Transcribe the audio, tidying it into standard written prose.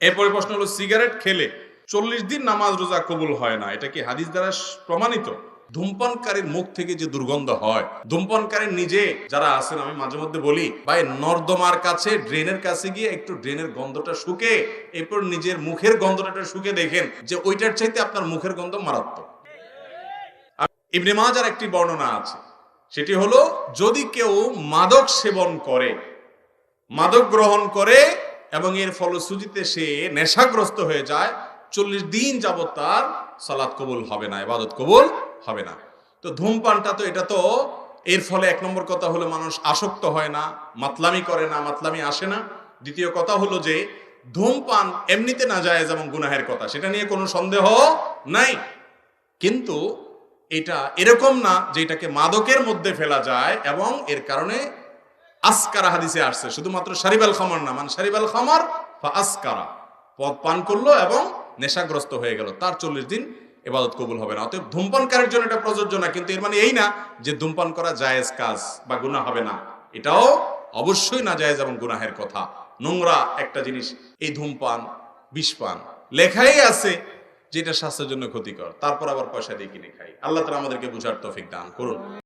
এরপরে প্রশ্ন হলো, সিগারেট খেলে 40 দিন নামাজ রোজা কবুল হয় না, এটা কি হাদিস দ্বারা প্রমাণিত? ধূমপানকারীর মুখ থেকে যে দুর্গন্ধ হয়, ধূমপানকারী নিজে যারা আছেন, আমি মাঝে মধ্যে বলি ভাই, নর্দমার কাছে, ড্রেনের কাছে গিয়ে একটু ড্রেনের গন্ধটা শুকে, এরপর নিজের মুখের গন্ধটা শুকে দেখেন যে ওইটার চাইতে আপনার মুখের গন্ধ মারাত্মক। ইবনে মাজার একটি বর্ণনা আছে, সেটি হলো, যদি কেউ মাদক সেবন করে, মাদক গ্রহণ করে এবং এর ফলশ্রুতিতে সে নেশাগ্রস্ত হয়ে যায়, 40 দিন যাবত তার সালাত কবুল হবে না, ইবাদত কবুল হবে না। তো ধূমপানটা তো, এটা তো এর ফলে এক নম্বর কথা হলো মানুষ আসক্ত হয় না, মাতলামি করে না, মাতলামি আসে না। দ্বিতীয় কথা হলো যে ধূমপান এমনিতে নাজায়েজ এবং গুনাহের কথা, সেটা নিয়ে কোনো সন্দেহ নাই, কিন্তু এটা এরকম না যে এটাকে মাদকের মধ্যে ফেলা যায় এবং এর কারণে আসকারা হাদিসে আসছে, শুধুমাত্র শারিবাল খামার না, মানে শারিবাল খামার বা আসকারা, পদ পান করলো এবং নেশাগ্রস্ত হয়ে গেল, তার 40 দিন ইবাদত কবুল হবে না। অতএব ধূমপানকারীর জন্য এটা প্রযোজ্য না, কিন্তু এর মানে এই না যে ধূমপান করা জায়েজ কাজ বা গুনাহ হবে না, এটাও অবশ্যই না জায়েজ এবং গুনাহের কথা। নোংরা একটা জিনিস এই ধূমপান, বিষপান, লেখাই আছে যেটা স্বাস্থ্যের জন্য ক্ষতিকর, তারপর আবার পয়সা দিয়ে কিনে খাই। আল্লাহ তাআলা আমাদেরকে বুঝার তৌফিক দান করুন।